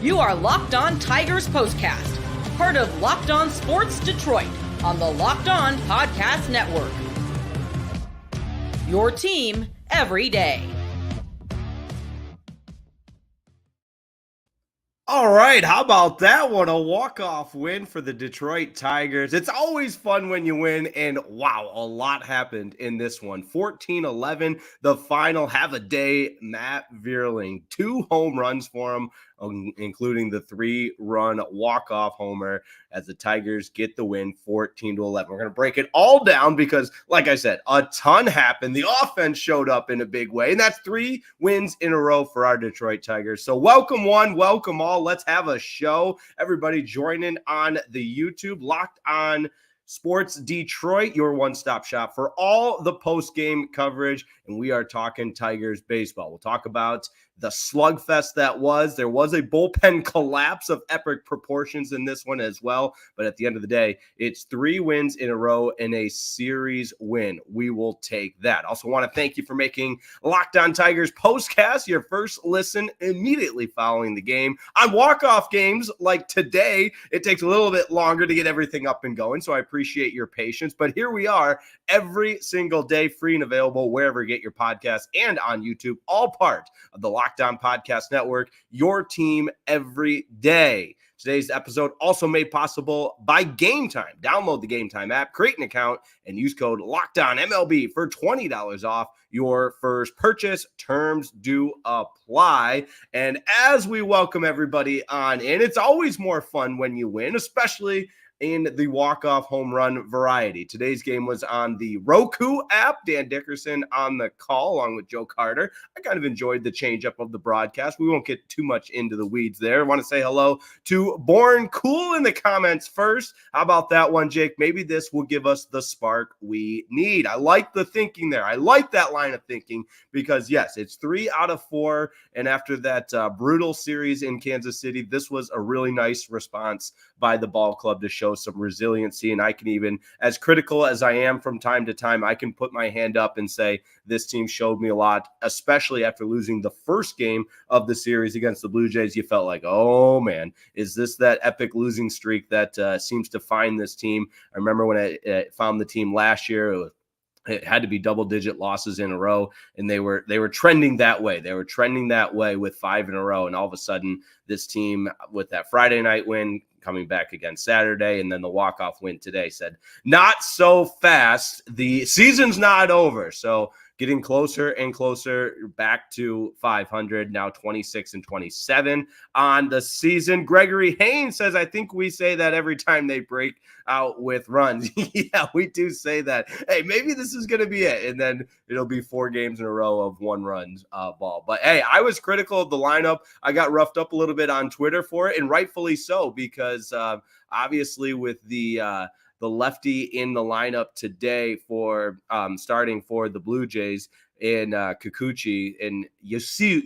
You are Locked On Tigers POSTCAST, part of Locked On Sports Detroit on the Locked On Podcast Network. Your team every day. All right, how about that one? A walk-off win for the Detroit Tigers. It's always fun when you win, and wow, a lot happened in this one. 14-11, the final. Have a day, Matt Vierling. 2 home runs for him, including the 3-run walk-off homer as the Tigers get the win 14-11. We're going to break it all down because, like I said, a ton happened. The offense showed up in a big way, and that's 3 wins in a row for our Detroit Tigers. So welcome one, welcome all. Let's have a show. Everybody joining on the YouTube, Locked On Sports Detroit, your one-stop shop for all the post-game coverage, and we are talking Tigers baseball. We'll talk about the slugfest that was. There was a bullpen collapse of epic proportions in this one as well, but at the end of the day, it's 3 wins in a row and a series win. We will take that. Also want to thank you for making Locked On Tigers POSTCAST your first listen immediately following the game. On walk-off games like today, it takes a little bit longer to get everything up and going, so I appreciate your patience, but here we are every single day, free and available wherever you get your podcasts and on YouTube, all part of the Locked On Podcast Network, your team every day. Today's episode also made possible by Game Time. Download the Game Time app, create an account, and use code LOCKEDONMLB for $20 off your first purchase. Terms do apply. And as we welcome everybody on in, it's always more fun when you win, especially in the walk-off home run variety. Today's game was on the Roku app. Dan Dickerson on the call along with Joe Carter. I kind of enjoyed the changeup of the broadcast. We won't get too much into the weeds there. I want to say hello to Born Cool in the comments first. How about that one, Jake? Maybe this will give us the spark we need. I like the thinking there. I like that line of thinking because, yes, it's 3 out of 4. And after that brutal series in Kansas City, this was a really nice response by the ball club to show some resiliency. And I can even, as critical as I am from time to time, I can put my hand up and say this team showed me a lot, especially after losing the first game of the series against the Blue Jays. You felt like, oh man, is this that epic losing streak that seems to find this team? I remember when I found the team last year, it had to be double-digit losses in a row, and they were trending that way. They were trending that way with 5 in a row, and all of a sudden, this team with that Friday night win, coming back again Saturday, and then the walk-off win today, said, not so fast. The season's not over. So getting closer and closer back to 500, now 26-27 on the season. Gregory Haynes says, I think we say that every time they break out with runs. Yeah, we do say that. Hey, maybe this is going to be it. And then it'll be 4 games in a row of 1-run ball. But hey, I was critical of the lineup. I got roughed up a little bit on Twitter for it, and rightfully so, because obviously with the lefty in the lineup today for starting for the Blue Jays in Kikuchi, and you see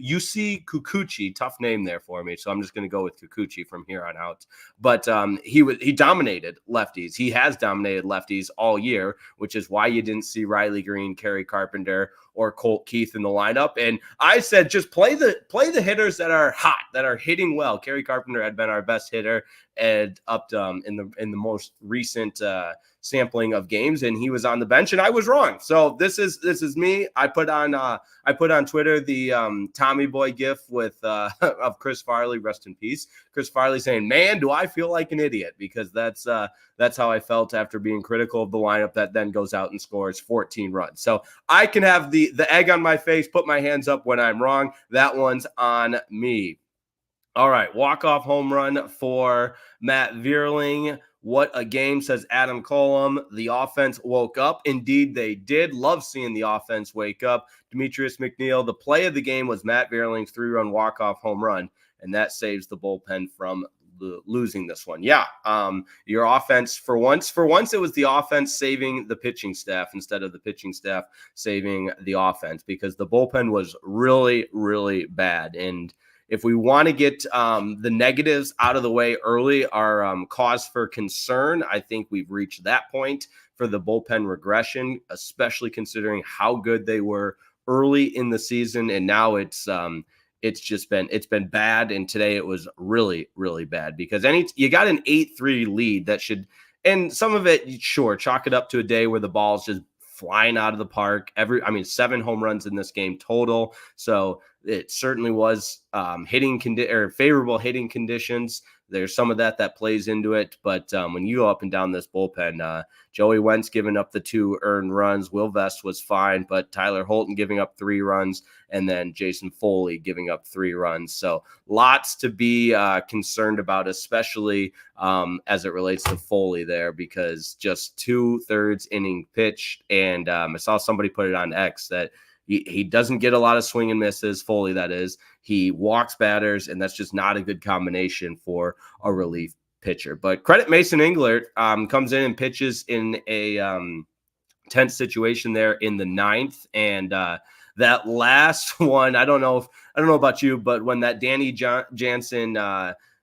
Kikuchi, tough name there for me, so I'm just going to go with Kikuchi from here on out. But he dominated lefties. He has dominated lefties all year, which is why you didn't see Riley Green, Kerry Carpenter, or Colt Keith in the lineup. And I said, just play the hitters that are hot, that are hitting well. Kerry Carpenter had been our best hitter and up in the most recent sampling of games, and he was on the bench, and I was wrong. So this is me. I put on Twitter the Tommy Boy gif with of Chris Farley, rest in peace. Chris Farley saying, "Man, do I feel like an idiot," because that's how I felt after being critical of the lineup that then goes out and scores 14 runs. So I can have the egg on my face, put my hands up when I'm wrong. That one's on me. All right, walk-off home run for Matt Vierling. What a game, says Adam Colum. The offense woke up. Indeed, they did. Love seeing the offense wake up. Demetrius McNeil, the play of the game was Matt Vierling's 3-run walk-off home run, and that saves the bullpen from losing this one. Yeah, your offense, for once it was the offense saving the pitching staff instead of the pitching staff saving the offense, because the bullpen was really, really bad. And if we want to get the negatives out of the way early, our cause for concern, I think we've reached that point for the bullpen regression, especially considering how good they were early in the season. And now it's it's been bad. And today it was really, really bad because you got an 8-3 lead that should, and some of it, sure, chalk it up to a day where the ball's just flying out of the park. 7 home runs in this game total. So it certainly was favorable hitting conditions. There's some of that plays into it. But when you go up and down this bullpen, Joey Wentz giving up the 2 earned runs. Will Vest was fine, but Tyler Holton giving up 3 runs, and then Jason Foley giving up 3 runs. So lots to be concerned about, especially as it relates to Foley there, because just 2/3 inning pitched. And I saw somebody put it on X that he doesn't get a lot of swing and misses, Foley, that is. He walks batters, and that's just not a good combination for a relief pitcher. But credit Mason Englert, comes in and pitches in a tense situation there in the 9th. And that last one, I don't know about you, but when that Danny Jansen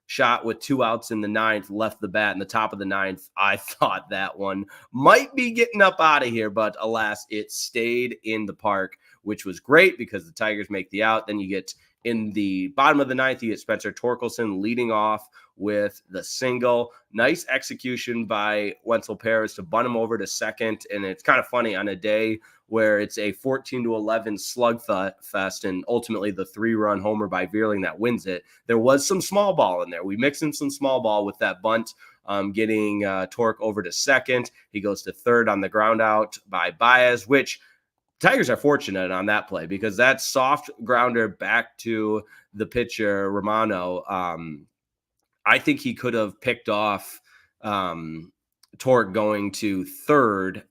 shot with 2 outs in the 9th left the bat in the top of the 9th, I thought that one might be getting up out of here, but alas, it stayed in the park, which was great because the Tigers make the out. Then you get in the bottom of the 9th, you get Spencer Torkelson leading off with the single. Nice execution by Wenzel Perez to bunt him over to second. And it's kind of funny on a day where it's a 14-11 slugfest and ultimately the 3-run homer by Vierling that wins it. There was some small ball in there. We mixed in some small ball with that bunt, getting Torque over to second. He goes to third on the ground out by Baez, which Tigers are fortunate on that play because that soft grounder back to the pitcher, Romano, I think he could have picked off Torque going to third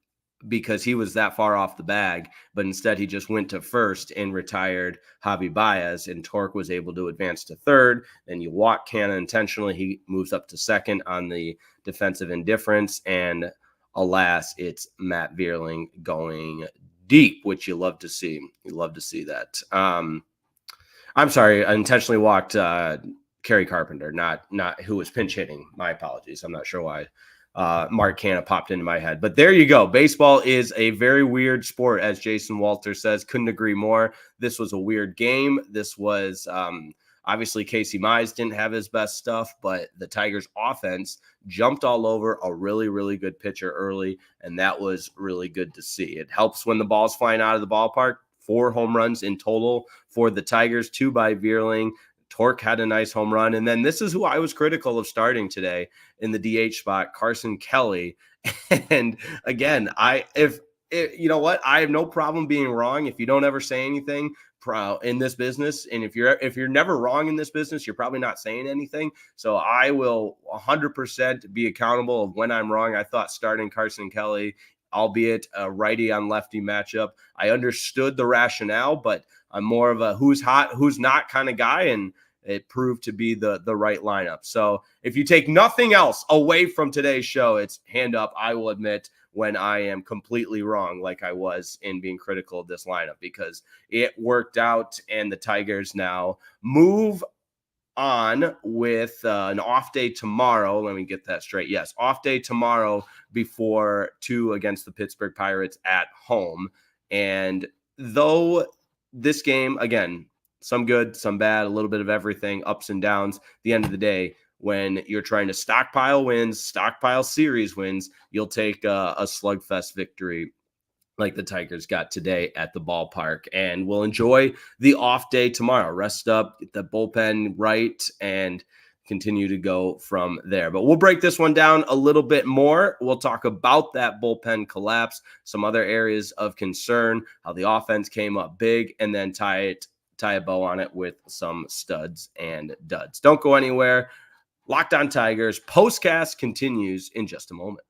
because he was that far off the bag, but instead he just went to first and retired Javi Baez, and Torque was able to advance to third. Then you walk Canna intentionally. He moves up to second on the defensive indifference, and alas, it's Matt Vierling going deep, which you love to see. You love to see that. I'm sorry, I intentionally walked Kerry Carpenter, not who was pinch hitting. My apologies. I'm not sure why Mark Canna popped into my head. But there you go. Baseball is a very weird sport, as Jason Walter says. Couldn't agree more. This was a weird game. This was obviously Casey Mize didn't have his best stuff, but the Tigers offense jumped all over a really, really good pitcher early, and that was really good to see. It helps when the ball's flying out of the ballpark. 4 home runs in total for the Tigers, 2 by Vierling. Torque had a nice home run. And then this is who I was critical of starting today in the DH spot, Carson Kelly. And again, you know what? I have no problem being wrong. If you don't ever say anything in this business, and if you're never wrong in this business, you're probably not saying anything. So I will 100% be accountable of when I'm wrong. I thought starting Carson Kelly, albeit a righty on lefty matchup, I understood the rationale, but I'm more of a who's hot, who's not kind of guy, and it proved to be the right lineup. So if you take nothing else away from today's show, it's hand up. I will admit when I am completely wrong, like I was in being critical of this lineup, because it worked out, and the Tigers now move on with an off day tomorrow. Let me get that straight. Yes, off day tomorrow before 2 against the Pittsburgh Pirates at home. And though this game, again, some good, some bad, a little bit of everything, ups and downs. At the end of the day, when you're trying to stockpile wins, stockpile series wins, you'll take a slugfest victory like the Tigers got today at the ballpark. And we'll enjoy the off day tomorrow. Rest up, get the bullpen right, and continue to go from there. But we'll break this one down a little bit more. We'll talk about that bullpen collapse, some other areas of concern, how the offense came up big, and then tie a bow on it with some studs and duds. Don't go anywhere. Locked On Tigers POSTCAST continues in just a moment.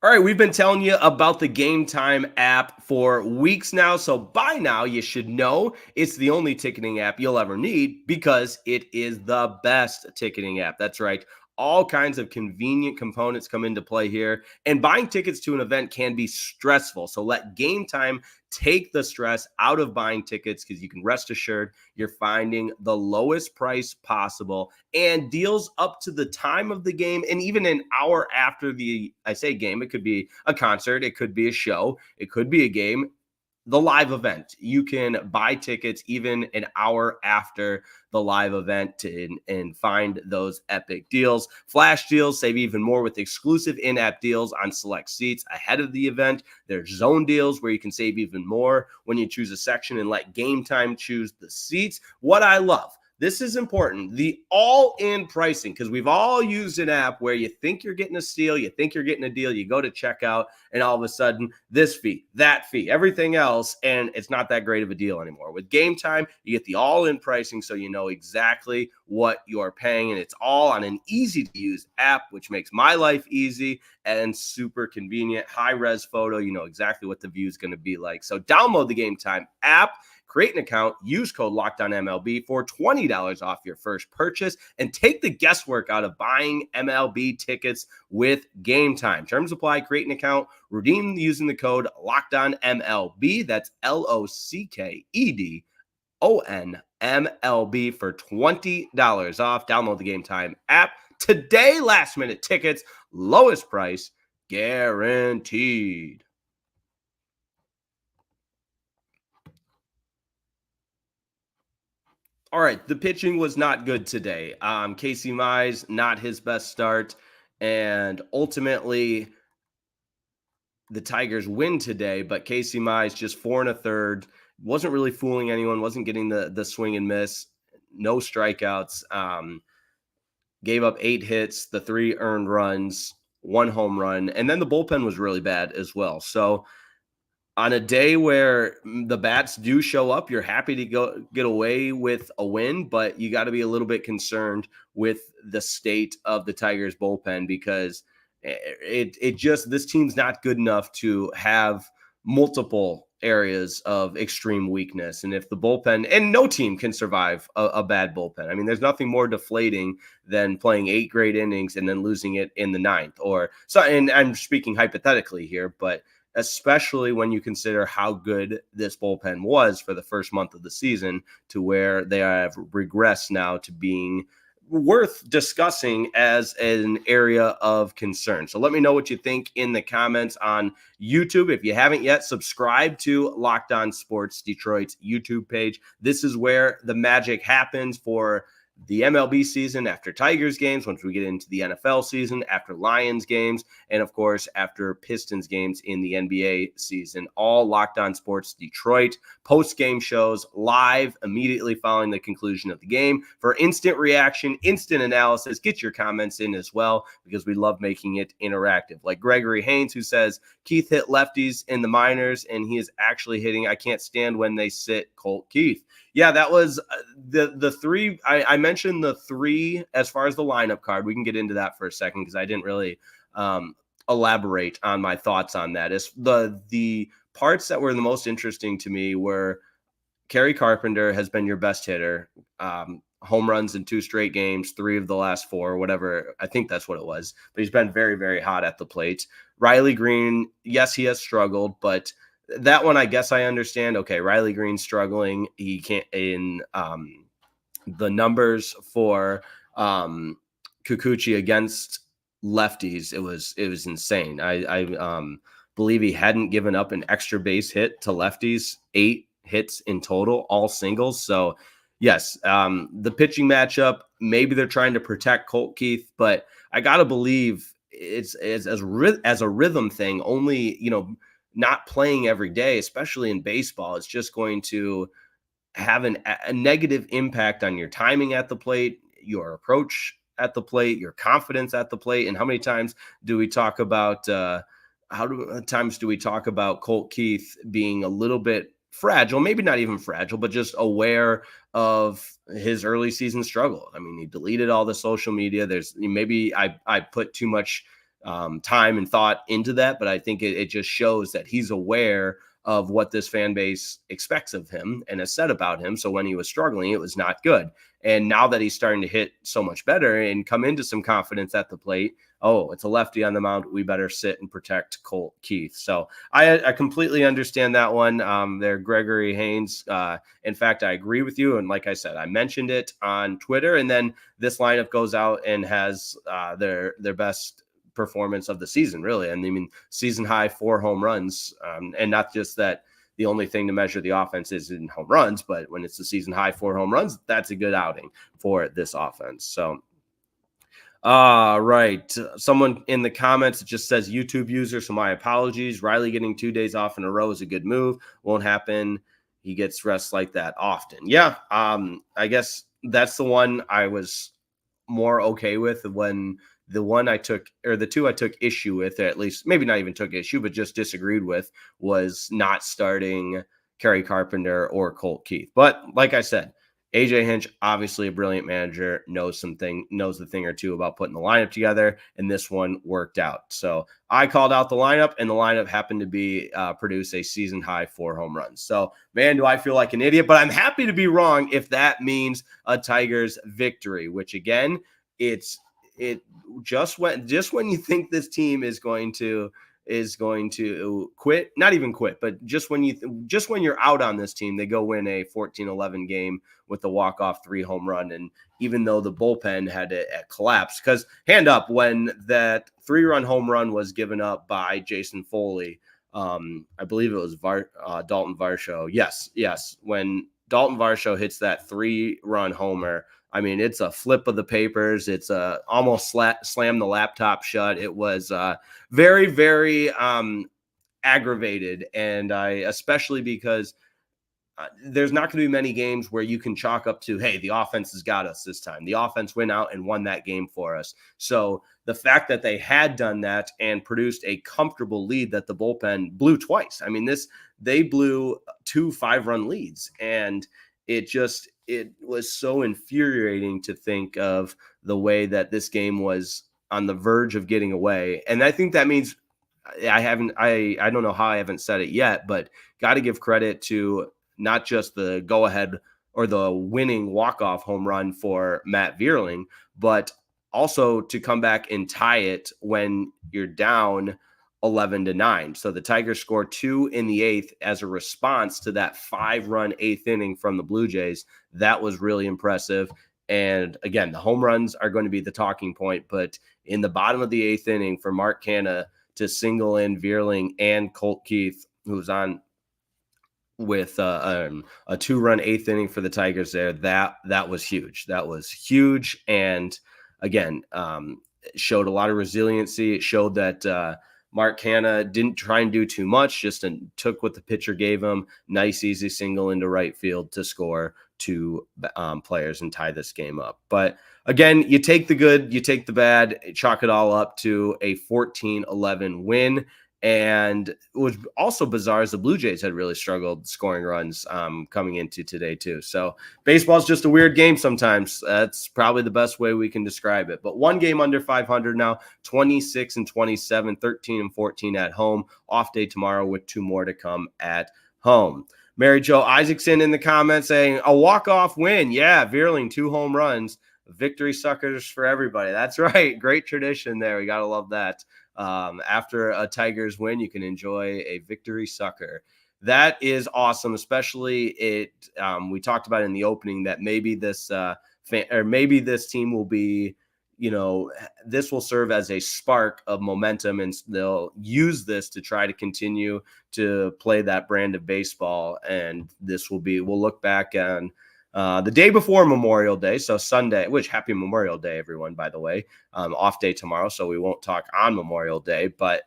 All right, we've been telling you about the Game Time app for weeks now, so by now you should know it's the only ticketing app you'll ever need because it is the best ticketing app. That's right. All kinds of convenient components come into play here, and buying tickets to an event can be stressful. So let Game Time take the stress out of buying tickets, because you can rest assured you're finding the lowest price possible and deals up to the time of the game and even an hour after the, I say game, it could be a concert, it could be a show, it could be a game. the live event. You can buy tickets even an hour after the live event and find those epic deals. Flash deals, save even more with exclusive in-app deals on select seats ahead of the event. There's zone deals where you can save even more when you choose a section and let Game Time choose the seats. What I love, this is important, the all-in pricing, because we've all used an app where you think you're getting a steal, you think you're getting a deal, you go to checkout, and all of a sudden, this fee, that fee, everything else, and it's not that great of a deal anymore. With Game Time, you get the all-in pricing, so you know exactly what you're paying, and it's all on an easy-to-use app, which makes my life easy and super convenient. High-res photo, you know exactly what the view is going to be like. So download the Game Time app, create an account, use code LOCKEDONMLB for $20 off your first purchase, and take the guesswork out of buying MLB tickets with Game Time. Terms apply. Create an account, redeem using the code LOCKEDONMLB. That's LOCKEDONMLB for $20 off. Download the Game Time app today. Last minute tickets, lowest price guaranteed. All right, the pitching was not good today. Casey Mize, not his best start, and ultimately the Tigers win today, but Casey Mize just 4 1/3, wasn't really fooling anyone, wasn't getting the swing and miss, no strikeouts, gave up 8 hits, the 3 earned runs, 1 home run, and then the bullpen was really bad as well. So on a day where the bats do show up, you're happy to go get away with a win, but you got to be a little bit concerned with the state of the Tigers bullpen, because it just, this team's not good enough to have multiple areas of extreme weakness. And if the bullpen, and no team can survive a bad bullpen. I mean, there's nothing more deflating than playing 8 great innings and then losing it in the 9th or so. And I'm speaking hypothetically here, but especially when you consider how good this bullpen was for the first month of the season, to where they have regressed now to being worth discussing as an area of concern. So let me know what you think in the comments on YouTube. If you haven't yet, subscribe to Locked On Sports Detroit's YouTube page. This is where the magic happens for the MLB season, after Tigers games, once we get into the NFL season, after Lions games, and of course, after Pistons games in the NBA season. All Locked On Sports Detroit post-game shows live immediately following the conclusion of the game for instant reaction, instant analysis. Get your comments in as well, because we love making it interactive. Like Gregory Haynes, who says, Keith hit lefties in the minors, and he is actually hitting. I can't stand when they sit Colt Keith. Yeah, that was the 3. I mentioned the 3 as far as the lineup card. We can get into that for a second, because I didn't really elaborate on my thoughts on that. It's the parts that were the most interesting to me were Kerry Carpenter has been your best hitter. Home runs in 2 straight games, 3 of the last 4, whatever. I think that's what it was. But he's been very, very hot at the plate. Riley Green, yes, he has struggled, but that one, I guess I understand. Okay, Riley Green's struggling. He can't in the numbers for Kikuchi against lefties. It was insane. I believe he hadn't given up an extra base hit to lefties. 8 hits in total, all singles. So yes, the pitching matchup, maybe they're trying to protect Colt Keith, but I gotta believe it's as a rhythm thing. Only, not playing every day, especially in baseball, it's just going to have a negative impact on your timing at the plate, your approach at the plate, your confidence at the plate. And how many times do we talk about Colt Keith being a little bit fragile, maybe not even fragile, but just aware of his early season struggle. I mean, he deleted all the social media. Maybe I put too much time and thought into that, but I think it just shows that he's aware of what this fan base expects of him and has said about him. So when he was struggling, it was not good. And now that he's starting to hit so much better and come into some confidence at the plate, oh, it's a lefty on the mound, we better sit and protect Colt Keith. So I completely understand that one there, Gregory Haynes. In fact, I agree with you. And like I said, I mentioned it on Twitter, and then this lineup goes out and has their best performance of the season, really. And I mean, season high 4 home runs, and not just that, the only thing to measure the offense is in home runs. But when it's the season high 4 home runs, that's a good outing for this offense. So, right. Someone in the comments just says YouTube user, so my apologies. Riley getting 2 days off in a row is a good move. Won't happen. He gets rest like that often. Yeah. I guess that's the one I was more okay with. When the one I took, or the two I took issue with, or at least maybe not even took issue, but just disagreed with, was not starting Kerry Carpenter or Colt Keith. But like I said, AJ Hinch, obviously a brilliant manager, knows the thing or two about putting the lineup together, and this one worked out. So I called out the lineup, and the lineup happened to be produce a season high 4 home runs. So, man, do I feel like an idiot, but I'm happy to be wrong if that means a Tigers victory, which again, it just when you think this team is going to quit, not even quit, but just when you're out on this team, they go win a 14-11 game with the walk-off 3 home run. And even though the bullpen had to collapse, because hand up, when that 3-run home run was given up by Jason Foley, I believe it was Dalton Varsho. Yes. When Dalton Varsho hits that 3-run homer, I mean, it's a flip of the papers. It's almost slam the laptop shut. It was very, very aggravated. And especially because there's not going to be many games where you can chalk up to, hey, the offense has got us this time. The offense went out and won that game for us. So the fact that they had done that and produced a comfortable lead that the bullpen blew twice. I mean, they blew 2 5-run leads, and it was so infuriating to think of the way that this game was on the verge of getting away. And I think that means I don't know how I haven't said it yet, but got to give credit to not just the go ahead or the winning walk-off home run for Matt Vierling, but also to come back and tie it when you're down 11-9. So the Tigers score 2 in the 8th as a response to that 5-run 8th inning from the Blue Jays. That was really impressive. And again, the home runs are going to be the talking point, but in the bottom of the 8th inning for Mark Canha to single in Vierling and Colt Keith, who's on with a 2-run 8th inning for the Tigers there, that was huge. That was huge. And again, showed a lot of resiliency. It showed that Mark Canha didn't try and do too much, just took what the pitcher gave him. Nice, easy single into right field to score 2 players and tie this game up. But again, you take the good, you take the bad, chalk it all up to a 14-11 win. And it was also bizarre as the Blue Jays had really struggled scoring runs coming into today too. So baseball is just a weird game sometimes. That's probably the best way we can describe it. But one game under 500 now, 26-27, 13-14 at home. Off day tomorrow with 2 more to come at home. Mary Jo Isaacson in the comments saying a walk-off win. Yeah, Vierling, 2 home runs. Victory suckers for everybody. That's right. Great tradition there. We got to love that. After a Tigers win, you can enjoy a victory sucker. That is awesome, especially we talked about in the opening that maybe this team will be, this will serve as a spark of momentum, and they'll use this to try to continue to play that brand of baseball. And we'll look back on the day before Memorial Day, so Sunday, which happy Memorial Day, everyone, by the way, off day tomorrow, so we won't talk on Memorial Day, but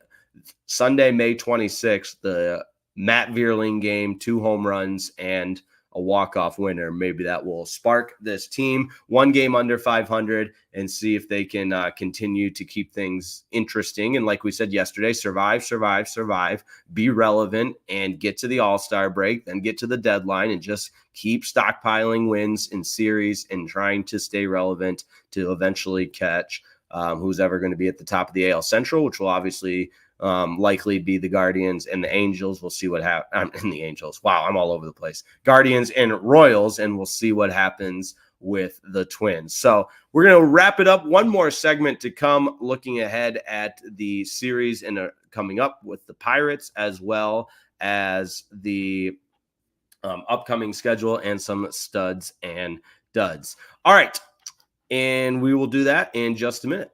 Sunday, May 26th, the Matt Vierling game, 2 home runs and a walk-off winner. Maybe that will spark this team, 1 game under 500, and see if they can continue to keep things interesting. And like we said yesterday, survive, be relevant, and get to the All-Star break, then get to the deadline and just keep stockpiling wins in series and trying to stay relevant to eventually catch who's ever going to be at the top of the AL Central, which will obviously likely be the Guardians and the Angels. We'll see what happens. And the Angels. Wow, I'm all over the place. Guardians and Royals, and we'll see what happens with the Twins. So we're going to wrap it up. One more segment to come, looking ahead at the series and coming up with the Pirates, as well as the upcoming schedule and some studs and duds. All right. And we will do that in just a minute.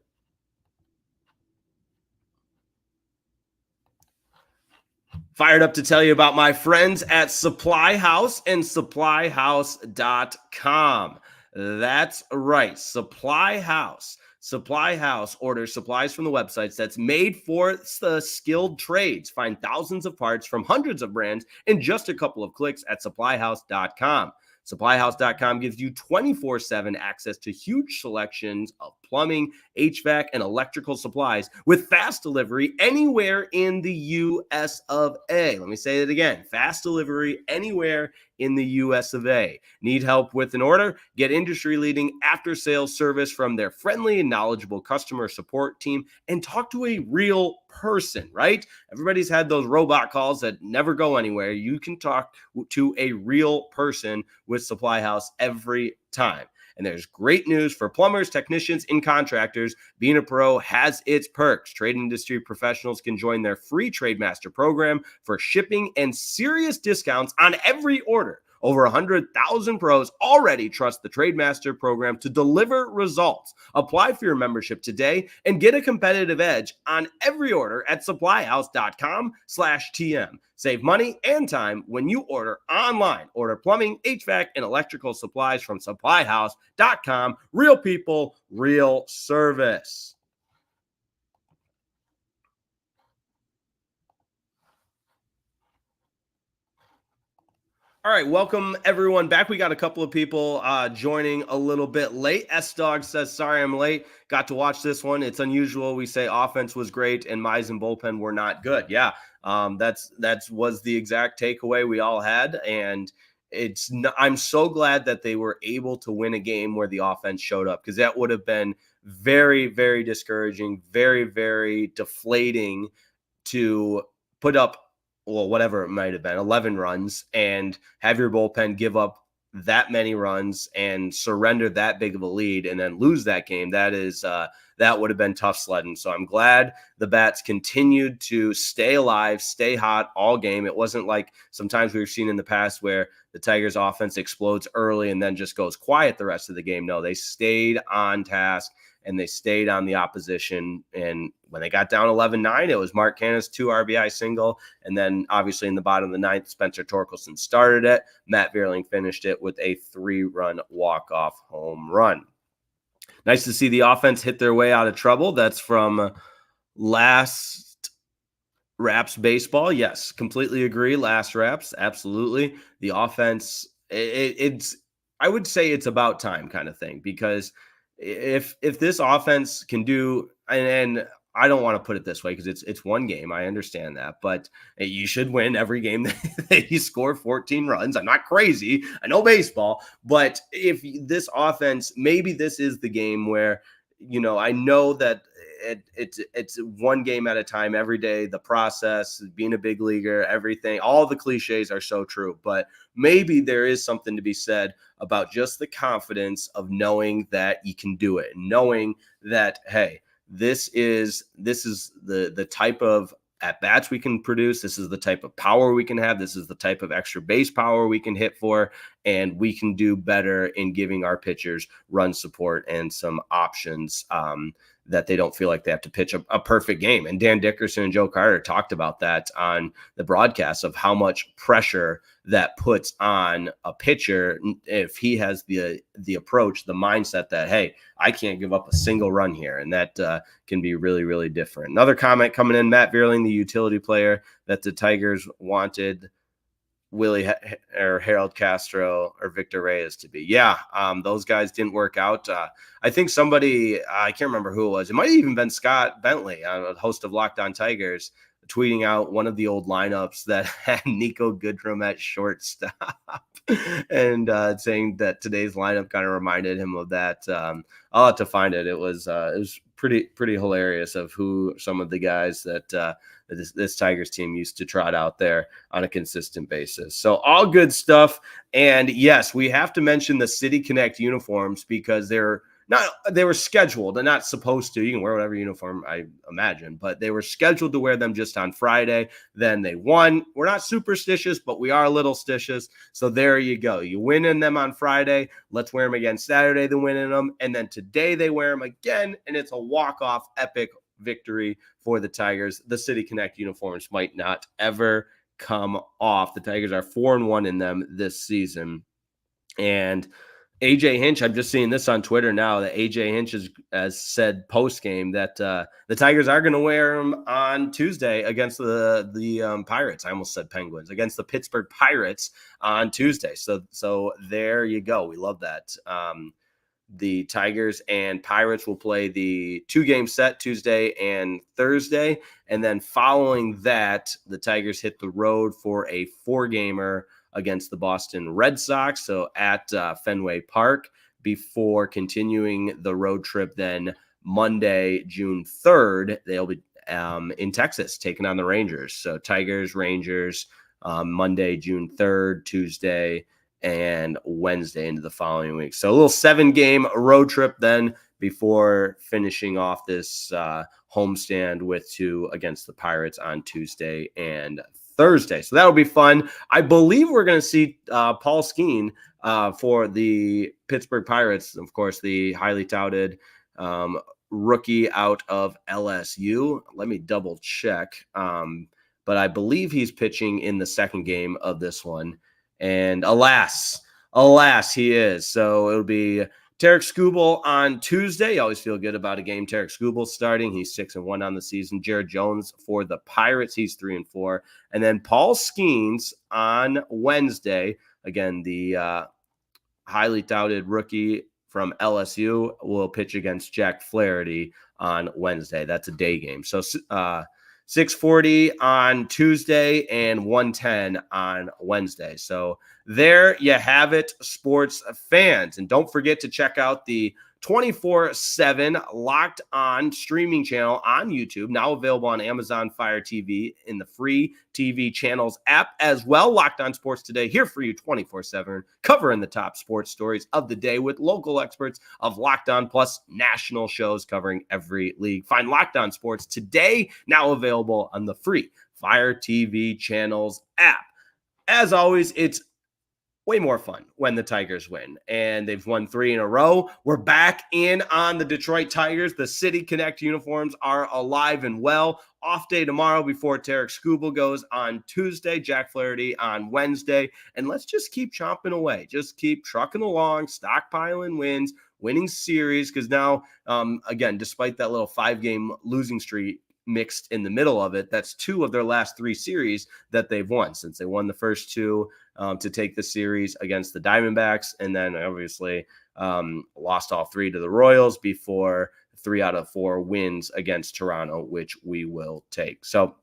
Fired up to tell you about my friends at Supply House and supplyhouse.com. That's right, Supply House. Supply House orders supplies from the websites that's made for the skilled trades. Find thousands of parts from hundreds of brands in just a couple of clicks at supplyhouse.com. Supplyhouse.com gives you 24/7 access to huge selections of plumbing, HVAC, and electrical supplies with fast delivery anywhere in the U.S. of A. Let me say it again. Fast delivery anywhere in the U.S. of A. Need help with an order? Get industry-leading after-sales service from their friendly and knowledgeable customer support team and talk to a real person, right? Everybody's had those robot calls that never go anywhere. You can talk to a real person with Supply House every time. And there's great news for plumbers, technicians, and contractors. Being a pro has its perks. Trade industry professionals can join their free TradeMaster program for shipping and serious discounts on every order. Over 100,000 pros already trust the TradeMaster program to deliver results. Apply for your membership today and get a competitive edge on every order at supplyhouse.com/TM. Save money and time when you order online. Order plumbing, HVAC, and electrical supplies from supplyhouse.com. Real people, real service. All right, welcome everyone back. We got a couple of people joining a little bit late. S-Dog says, sorry I'm late. Got to watch this one. It's unusual. We say offense was great and Mize and bullpen were not good. Yeah, that's was the exact takeaway we all had. And I'm so glad that they were able to win a game where the offense showed up, because that would have been very, very discouraging, very, very deflating to put up, well, whatever it might have been, 11 runs, and have your bullpen give up that many runs and surrender that big of a lead and then lose that game. That would have been tough sledding. So I'm glad the bats continued to stay alive, stay hot all game. It wasn't like sometimes we've seen in the past where the Tigers offense explodes early and then just goes quiet the rest of the game. No, they stayed on task and they stayed on the opposition. And when they got down 11-9, it was Mark Canha's 2 RBI single. And then obviously in the bottom of the ninth, Spencer Torkelson started it. Matt Vierling finished it with a 3-run walk-off home run. Nice to see the offense hit their way out of trouble. That's from Last Raps Baseball. Yes, completely agree. Last Raps, absolutely. The offense, it's I would say it's about time kind of thing, because if this offense can do, and I don't want to put it this way because it's one game, I understand that, but you should win every game that you score 14 runs. I'm not crazy, I know baseball, but if this offense, maybe this is the game where, I know that it's one game at a time every day. The process, being a big leaguer, everything, all the cliches are so true, but maybe there is something to be said about just the confidence of knowing that you can do it, and knowing that, hey, this is the type of at-bats we can produce. This is the type of power we can have. This is the type of extra base power we can hit for, and we can do better in giving our pitchers run support and some options that they don't feel like they have to pitch a perfect game. And Dan Dickerson and Joe Carter talked about that on the broadcast, of how much pressure that puts on a pitcher if he has the approach, the mindset that, hey, I can't give up a single run here. And that can be really, really different. Another comment coming in, Matt Vierling, the utility player that the Tigers wanted Willie or Harold Castro or Victor Reyes to be. Yeah, those guys didn't work out. I think somebody, I can't remember who it was. It might have even been Scott Bentley, a host of Locked On Tigers, tweeting out one of the old lineups that had Nico Goodrum at shortstop and saying that today's lineup kind of reminded him of that. I'll have to find it. It was pretty hilarious of who some of the guys that this Tigers team used to trot out there on a consistent basis. So all good stuff. And yes, we have to mention the City Connect uniforms, because they were scheduled and not supposed to. You can wear whatever uniform, I imagine, but they were scheduled to wear them just on Friday. Then they won. We're not superstitious, but we are a little stitious. So there you go. You win in them on Friday. Let's wear them again Saturday, then win in them. And then today they wear them again, and it's a walk-off epic victory for the Tigers. The City Connect uniforms might not ever come off. The Tigers are 4-1 in them this season. And AJ Hinch, I'm just seeing this on Twitter now that AJ Hinch has said post game that the Tigers are going to wear them on Tuesday against the Pirates. I almost said Penguins, against the Pittsburgh Pirates on Tuesday. So there you go. We love that. The Tigers and Pirates will play the 2-game set Tuesday and Thursday. And then following that, the Tigers hit the road for a 4-gamer against the Boston Red Sox, so at Fenway Park, before continuing the road trip. Then Monday, June 3rd, they'll be in Texas taking on the Rangers. So Tigers, Rangers, Monday, June 3rd, Tuesday, and Wednesday into the following week. So a little 7-game road trip then before finishing off this homestand with 2 against the Pirates on Tuesday and Thursday. So that'll be fun. I believe we're going to see Paul Skeens for the Pittsburgh Pirates, of course, the highly touted rookie out of LSU. Let me double check. But I believe he's pitching in the 2nd game of this one. And alas, he is. So it'll be Tarek Skubal on Tuesday. You always feel good about a game. Tarek Skubal starting. He's 6-1 on the season. Jared Jones for the Pirates. He's 3-4. And then Paul Skeens on Wednesday. Again, the highly touted rookie from LSU will pitch against Jack Flaherty on Wednesday. That's a day game. So 6:40 on Tuesday and 1:10 on Wednesday. So there you have it, sports fans. And don't forget to check out the 24/7 Locked On streaming channel on YouTube, now available on Amazon Fire TV in the free TV channels app as well. Locked On Sports Today, here for you 24/7, covering the top sports stories of the day with local experts of Locked On, plus national shows covering every league. Find Locked On Sports Today, now available on the free Fire TV channels app. As always, it's way more fun when the Tigers win, and they've won 3 in a row. We're back in on the Detroit Tigers. The City Connect uniforms are alive and well. Off day tomorrow before Tarek Skubal goes on Tuesday, Jack Flaherty on Wednesday, and let's just keep chomping away. Just keep trucking along, stockpiling wins, winning series, because now, again, despite that little 5-game losing streak mixed in the middle of it, that's 2 of their last 3 series that they've won, since they won the first 2 to take the series against the Diamondbacks, and then obviously lost all 3 to the Royals before 3 out of 4 wins against Toronto, which we will take. So,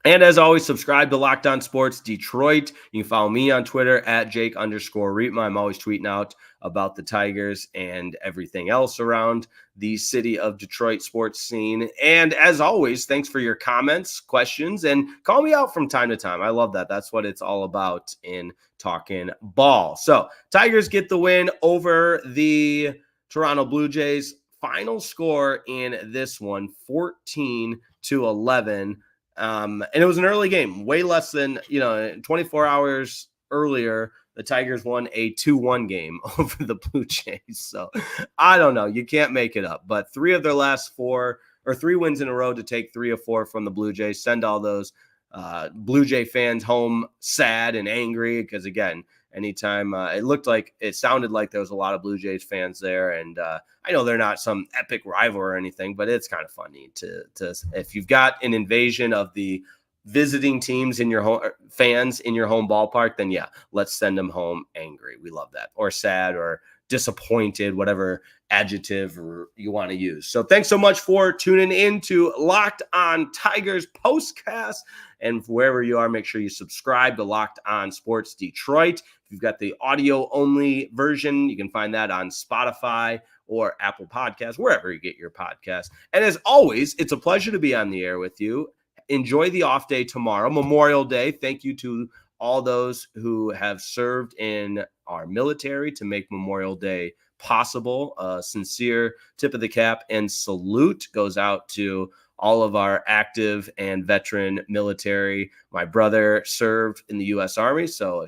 and as always, subscribe to Locked On Sports Detroit. You can follow me on Twitter at Jake_Riepma. I'm always tweeting out about the Tigers and everything else around the city of Detroit sports scene. And as always, thanks for your comments, questions, and call me out from time to time. I love that. That's what it's all about in talking ball. So Tigers get the win over the Toronto Blue Jays. Final score in this one, 14-11. And it was an early game, way less than, 24 hours earlier. The Tigers won a 2-1 game over the Blue Jays. So I don't know. You can't make it up. But 3 of their last 4, or 3 wins in a row to take 3 of 4 from the Blue Jays. Send all those Blue Jay fans home sad and angry, because, again, anytime it sounded like there was a lot of Blue Jays fans there. And I know they're not some epic rival or anything, but it's kind of funny to if you've got an invasion of the visiting teams in your home, fans in your home ballpark, then yeah, let's send them home angry. We love that, or sad, or disappointed, whatever adjective you want to use. So thanks so much for tuning in to Locked On Tigers POSTCAST. And wherever you are, make sure you subscribe to Locked On Sports Detroit. If you've got the audio only version, you can find that on Spotify or Apple Podcasts, wherever you get your podcasts. And as always, it's a pleasure to be on the air with you. Enjoy the off day tomorrow, Memorial Day. Thank you to all those who have served in our military to make Memorial Day possible. A sincere tip of the cap and salute goes out to all of our active and veteran military. My brother served in the U.S. Army, so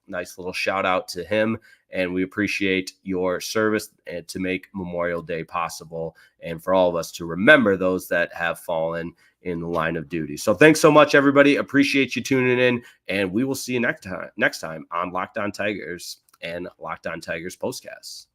nice little shout out to him. And we appreciate your service and to make Memorial Day possible, and for all of us to remember those that have fallen in the line of duty. So thanks so much, everybody. Appreciate you tuning in, and we will see you next time on Locked On Tigers and Locked On Tigers POSTCASTs.